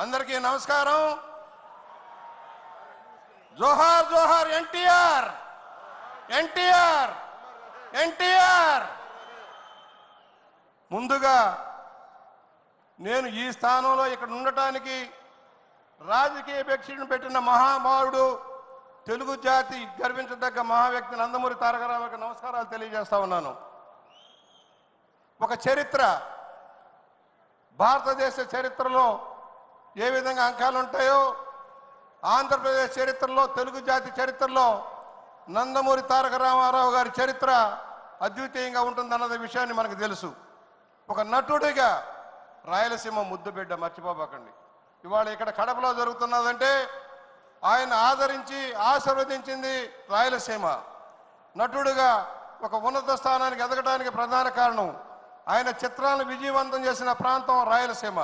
అందరికీ నమస్కారం. జోహార్ జోహార్ ఎన్టీఆర్, ఎన్టీఆర్, ఎన్టీఆర్. ముందుగా నేను ఈ స్థానంలో ఇక్కడ ఉండటానికి రాజకీయ భిక్షను పెట్టిన మహామావుడు, తెలుగు జాతి గర్వించదగ్గ మహావ్యక్తి నందమూరి తారక రామారావుకి నమస్కారాలు తెలియజేస్తా ఉన్నాను. ఒక చరిత్ర, భారతదేశ చరిత్రలో ఏ విధంగా అంకాలు ఉంటాయో ఆంధ్రప్రదేశ్ చరిత్రలో, తెలుగు జాతి చరిత్రలో నందమూరి తారక రామారావు గారి చరిత్ర అద్వితీయంగా ఉంటుందన్నది విషయాన్ని మనకు తెలుసు. ఒక నటుడిగా రాయలసీమ ముద్దుబిడ్డ, మర్చిపోబాకండి. ఇవాళ ఇక్కడ కడపలో జరుగుతున్నదంటే ఆయన ఆదరించి ఆశీర్వదించింది రాయలసీమ. నటుడిగా ఒక ఉన్నత స్థానానికి ఎదగడానికి ప్రధాన కారణం ఆయన చిత్రాలను విజయవంతం చేసిన ప్రాంతం రాయలసీమ.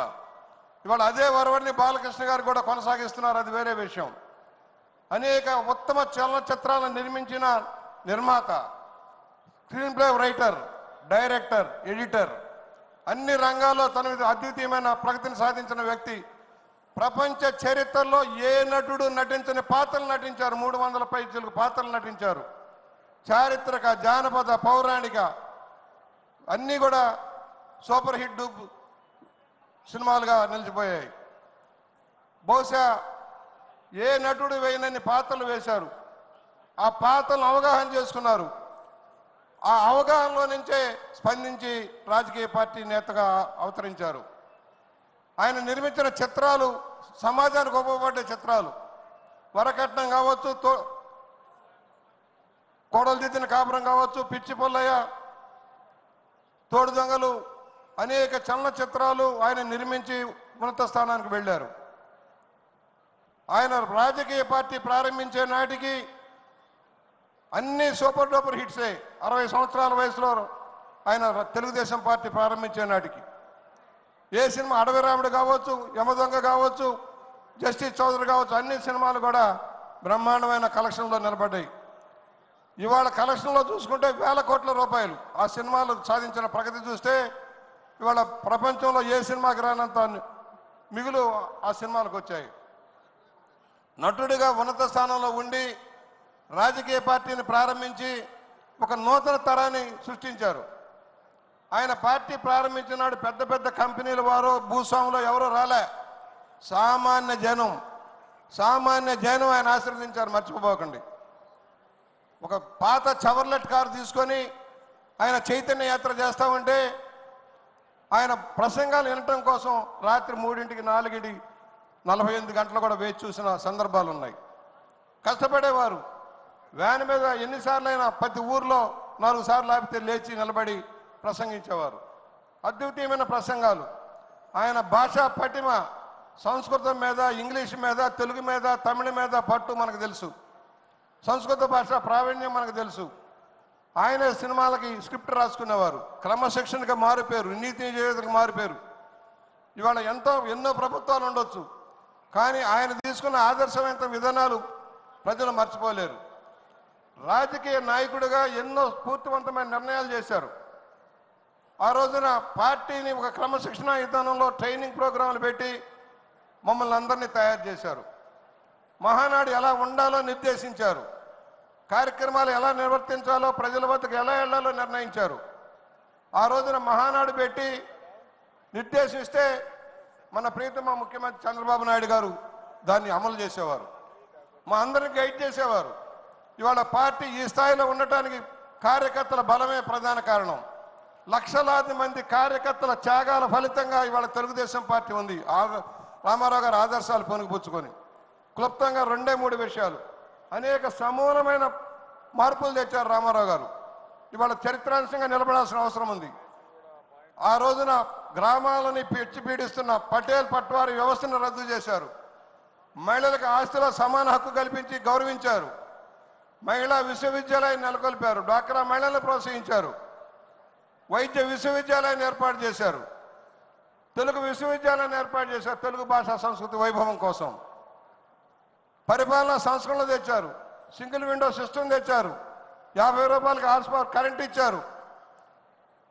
ఇవాళ అదే వరవడిని బాలకృష్ణ గారు కూడా కొనసాగిస్తున్నారు, అది వేరే విషయం. అనేక ఉత్తమ చలనచిత్రాలను నిర్మించిన నిర్మాత, screen play writer, director, editor, అన్ని రంగాల్లో తన అద్వితీయమైన ప్రగతిని సాధించిన వ్యక్తి. ప్రపంచ చరిత్రలో ఏ నటుడు నటించని పాత్రలు నటించారు. 300 పైచిలకు పాత్రలు నటించారు. చారిత్రక, జానపద, పౌరాణిక అన్నీ కూడా సూపర్ హిట్ సినిమాలుగా నిలిచిపోయాయి. బహుశా ఏ నటుడు వేయనన్ని పాత్రలు వేశారు. ఆ పాత్రలను అవగాహన చేసుకున్నారు. ఆ అవగాహనలో నుంచే స్పందించి రాజకీయ పార్టీ నేతగా అవతరించారు. ఆయన నిర్మించిన చిత్రాలు సమాజానికి ఉపయోగపడే చిత్రాలు. వరకట్నం కావచ్చు, కోడలు దిద్దిన కాపురం కావచ్చు, పిచ్చి పొల్లయ్య, తోడు దొంగలు, అనేక చలనచిత్రాలు ఆయన నిర్మించి ఉన్నత స్థానానికి వెళ్ళారు. ఆయన రాజకీయ పార్టీ ప్రారంభించే నాటికి అన్ని సూపర్ డూపర్ హిట్సే. 60 సంవత్సరాల వయసులో ఆయన తెలుగుదేశం పార్టీ ప్రారంభించే నాటికి ఏ సినిమా, అడవి రాముడు కావచ్చు, యమదొంగ కావచ్చు, జస్టిస్ చౌదరి కావచ్చు, అన్ని సినిమాలు కూడా బ్రహ్మాండమైన కలెక్షన్లో నిలబడ్డాయి. ఇవాళ కలెక్షన్లో చూసుకుంటే వేల కోట్ల రూపాయలు ఆ సినిమాలు సాధించిన ప్రగతి చూస్తే ఇవాళ ప్రపంచంలో ఏ సినిమాకి రానంత మిగులు ఆ సినిమాలకు వచ్చాయి. నటుడిగా ఉన్నత స్థానంలో ఉండి రాజకీయ పార్టీని ప్రారంభించి ఒక నూతన తరాన్ని సృష్టించారు. ఆయన పార్టీ ప్రారంభించినాడు పెద్ద పెద్ద కంపెనీల వారు, భూస్వాములు ఎవరో రాలే. సామాన్య జనం ఆయన ఆశీర్వదించారు, మర్చిపోకండి. ఒక పాత చవర్లెట్ కారు తీసుకొని ఆయన చైతన్య యాత్ర చేస్తూ ఉంటే ఆయన ప్రసంగాలు వినటం కోసం రాత్రి 3, 4, 48 గంటలు కూడా వేచి చూసిన సందర్భాలు ఉన్నాయి. కష్టపడేవారు. వ్యాన్ మీద ఎన్నిసార్లు అయినా ప్రతి ఊర్లో 4 సార్లు ఆపితే లేచి నిలబడి ప్రసంగించేవారు. అద్వితీయమైన ప్రసంగాలు. ఆయన భాషా పటిమ, సంస్కృతం మీద, ఇంగ్లీష్ మీద, తెలుగు మీద, తమిళ మీద పట్టు మనకు తెలుసు. సంస్కృత భాష ప్రావీణ్యం మనకు తెలుసు. ఆయన సినిమాలకి స్క్రిప్ట్ రాసుకునేవారు. క్రమశిక్షణగా మారిపోయారు, నీతి నిజేతకు మారిపోయారు. ఇవాళ ఎన్నో ప్రభుత్వాలు ఉండొచ్చు, కానీ ఆయన తీసుకున్న ఆదర్శమైన విధానాలు ప్రజలు మర్చిపోలేరు. రాజకీయ నాయకుడిగా ఎన్నో స్ఫూర్తివంతమైన నిర్ణయాలు చేశారు. ఆ రోజున పార్టీని ఒక క్రమశిక్షణ విధానంలో ట్రైనింగ్ ప్రోగ్రాంలు పెట్టి మమ్మల్ని అందరినీ తయారు చేశారు. మహానాడు ఎలా ఉండాలో నిర్దేశించారు. కార్యక్రమాలు ఎలా నిర్వర్తించాలో, ప్రజల వద్దకు ఎలా వెళ్లాలో నిర్ణయించారు. ఆ రోజున మహానాడు పెట్టి నిర్దేశిస్తే మన ప్రీతమ ముఖ్యమంత్రి చంద్రబాబు నాయుడు గారు దాన్ని అమలు చేసేవారు. మా అందరిని గైడ్ చేసేవారు. ఇవాళ పార్టీ ఈ స్థాయిలో ఉండటానికి కార్యకర్తల బలమే ప్రధాన కారణం. లక్షలాది మంది కార్యకర్తల త్యాగాల ఫలితంగా ఇవాళ తెలుగుదేశం పార్టీ ఉంది. రామారావు గారి ఆదర్శాలు పొనుగుపుచ్చుకొని క్లుప్తంగా 2-3 విషయాలు, అనేక సమూలమైన మార్పులు తెచ్చారు రామారావు గారు. ఇవాళ చరిత్రాంశంగా నిలబడాల్సిన అవసరం ఉంది. ఆ రోజున గ్రామాలని పీడిస్తున్న పటేల్ పట్వారీ వ్యవస్థను రద్దు చేశారు. మహిళలకు ఆస్తిలో సమాన హక్కు కల్పించి గౌరవించారు. మహిళా విశ్వవిద్యాలయాన్ని నెలకొల్పారు. డ్వాక్రా మహిళలను ప్రోత్సహించారు. వైద్య విశ్వవిద్యాలయాన్ని ఏర్పాటు చేశారు. తెలుగు విశ్వవిద్యాలయాన్ని ఏర్పాటు చేశారు తెలుగు భాషా సంస్కృతి వైభవం కోసం. పరిపాలనా సంస్కరణలు తెచ్చారు. సింగిల్ విండో సిస్టమ్ తెచ్చారు. 50 రూపాయలకి హార్స్ కరెంట్ ఇచ్చారు.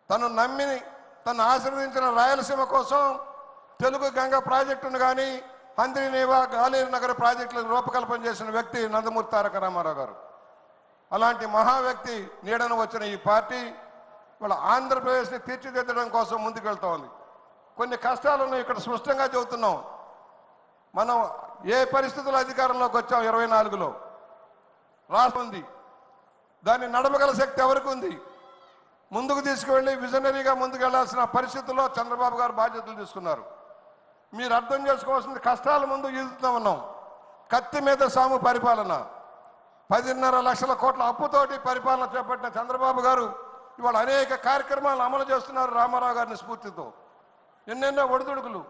తను ఆశీర్వదించిన రాయలసీమ కోసం తెలుగు గంగ ప్రాజెక్టును కానీ హంద్రీనేవా గాలేరు నగర ప్రాజెక్టులకు రూపకల్పన చేసిన వ్యక్తి నందమూరి తారక రామారావు గారు. అలాంటి మహా వ్యక్తి నీడను వచ్చిన ఈ పార్టీ వాళ్ళ ఆంధ్రప్రదేశ్ని తీర్చిదిద్దడం కోసం ముందుకు వెళ్తా ఉంది. కొన్ని కష్టాలను ఇక్కడ స్పష్టంగా చెబుతున్నాం. మనం ఏ పరిస్థితుల్లో అధికారంలోకి వచ్చాం? 24లో రాష్ట్రం ఉంది. దాన్ని నడపగల శక్తి ఎవరికి ఉంది? ముందుకు తీసుకువెళ్ళి విజనరీగా ముందుకు వెళ్లాల్సిన పరిస్థితుల్లో చంద్రబాబు గారు బాధ్యతలు తీసుకున్నారు. మీరు అర్థం చేసుకోవాల్సింది, కష్టాల ముందు ఈదుతూ ఉన్నాం. కత్తి మీద సాము పరిపాలన, 10.5 లక్షల కోట్ల అప్పుతోటి పరిపాలన చేపట్టిన చంద్రబాబు గారు ఇవాళ అనేక కార్యక్రమాలను అమలు చేస్తున్నారు రామారావు గారిని స్ఫూర్తితో. ఎన్నెన్నో ఒడిదుడుకులు.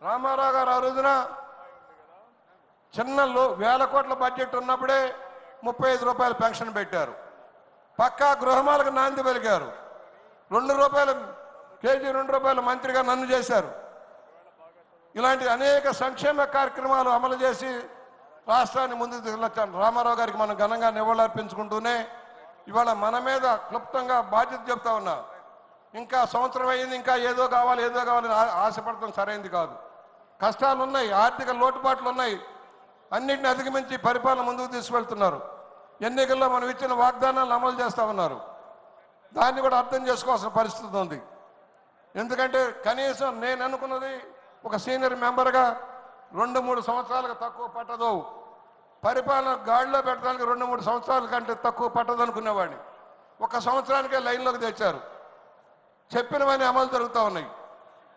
రామారావు గారు ఆ రోజున చిన్న 1000 కోట్ల బడ్జెట్ ఉన్నప్పుడే 35 రూపాయల పెన్షన్ పెట్టారు. పక్కా గృహమాలకు నాంది పలికారు. 2 రూపాయల కేజీ 2 రూపాయల మంత్రిగా నన్ను చేశారు. ఇలాంటి అనేక సంక్షేమ కార్యక్రమాలు అమలు చేసి రాష్ట్రాన్ని ముందుకు తీసుకొచ్చాను. రామారావు గారికి మనం ఘనంగా నివాళులర్పించుకుంటూనే ఇవాళ మన మీద క్లుప్తంగా బాధ్యత చెప్తా ఉన్నా. ఇంకా సంవత్సరం అయింది, ఇంకా ఏదో కావాలి ఆశపడటం సరైనది కాదు. కష్టాలు ఉన్నాయి, ఆర్థిక లోటుపాట్లు ఉన్నాయి. అన్నింటిని అధిగమించి పరిపాలన ముందుకు తీసుకువెళ్తున్నారు. ఎన్నికల్లో మనం ఇచ్చిన వాగ్దానాలను అమలు చేస్తూ ఉన్నారు. దాన్ని కూడా అర్థం చేసుకోవాల్సిన పరిస్థితి ఉంది. ఎందుకంటే కనీసం నేను అనుకున్నది, ఒక సీనియర్ మెంబర్గా 2-3 సంవత్సరాలకు తక్కువ పట్టదు. పరిపాలన గాడిలో పెట్టడానికి 2-3 సంవత్సరాల కంటే తక్కువ పట్టదు అనుకునేవాడిని. 1 సంవత్సరానికే లైన్లోకి తెచ్చారు. చెప్పినవన్నీ అమలు జరుగుతూ ఉన్నాయి.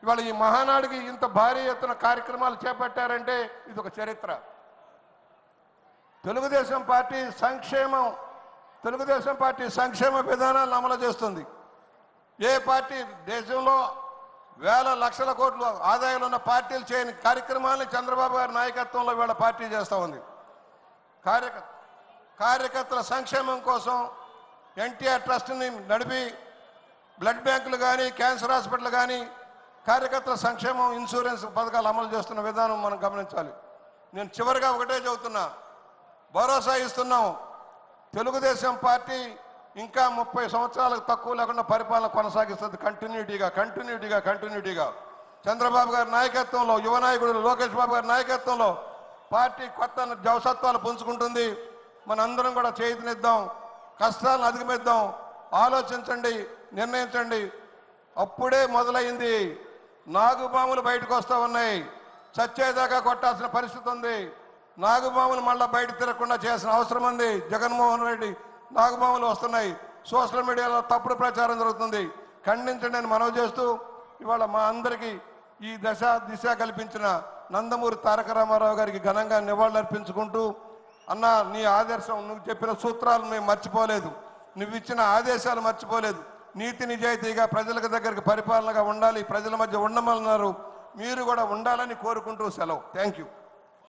ఇవాళ ఈ మహానాడికి ఇంత భారీ ఎత్తున కార్యక్రమాలు చేపట్టారంటే ఇది ఒక చరిత్ర. తెలుగుదేశం పార్టీ సంక్షేమ విధానాలను అమలు చేస్తుంది. ఏ పార్టీ దేశంలో వేల లక్షల కోట్లు ఆదాయాలు ఉన్న పార్టీలు చేయని కార్యక్రమాలను చంద్రబాబు గారి నాయకత్వంలో వీళ్ళ పార్టీ చేస్తూ ఉంది. కార్యకర్తల సంక్షేమం కోసం ఎన్టీఆర్ ట్రస్ట్ని నడిపి బ్లడ్ బ్యాంకులు కానీ, క్యాన్సర్ హాస్పిటల్ కానీ, కార్యకర్తల సంక్షేమం, ఇన్సూరెన్స్ పథకాలు అమలు చేస్తున్న విధానం మనం గమనించాలి. నేను చివరిగా ఒకటే చెబుతున్నా, భరోసా ఇస్తున్నాం. తెలుగుదేశం పార్టీ ఇంకా 30 సంవత్సరాలకు తక్కువ లేకుండా పరిపాలన కొనసాగిస్తుంది. కంటిన్యూటీగా చంద్రబాబు గారి నాయకత్వంలో, యువ నాయకుడు లోకేష్ బాబు గారి నాయకత్వంలో పార్టీ కొత్త జవసత్వాలు పుంజుకుంటుంది. మనందరం కూడా చేతినిద్దాం, కష్టాలను అధిగమిద్దాం. ఆలోచించండి, నిర్ణయించండి. అప్పుడే మొదలైంది. నాగుపాములు బయటకు వస్తూ ఉన్నాయి. చచ్చేదాకా కొట్టాల్సిన పరిస్థితి ఉంది. నాగుపాములు మళ్ళీ బయట తిరగకుండా చేయాల్సిన అవసరం ఉంది. జగన్మోహన్ రెడ్డి నాగుపాములు వస్తున్నాయి. సోషల్ మీడియాలో తప్పుడు ప్రచారం జరుగుతుంది. ఖండించండి అని మనవి చేస్తూ ఇవాళ మా అందరికీ ఈ దిశ కల్పించిన నందమూరి తారక రామారావు గారికి ఘనంగా నివాళులర్పించుకుంటూ, అన్న నీ ఆదర్శం, నువ్వు చెప్పిన సూత్రాలు మేము మర్చిపోలేదు, నువ్వు ఇచ్చిన ఆదేశాలు మర్చిపోలేదు. నీతి నిజాయితీగా ప్రజలకు దగ్గరికి పరిపాలనగా ఉండాలి, ప్రజల మధ్య ఉండమన్నారు. మీరు కూడా ఉండాలని కోరుకుంటూ సెలవు. Thank you.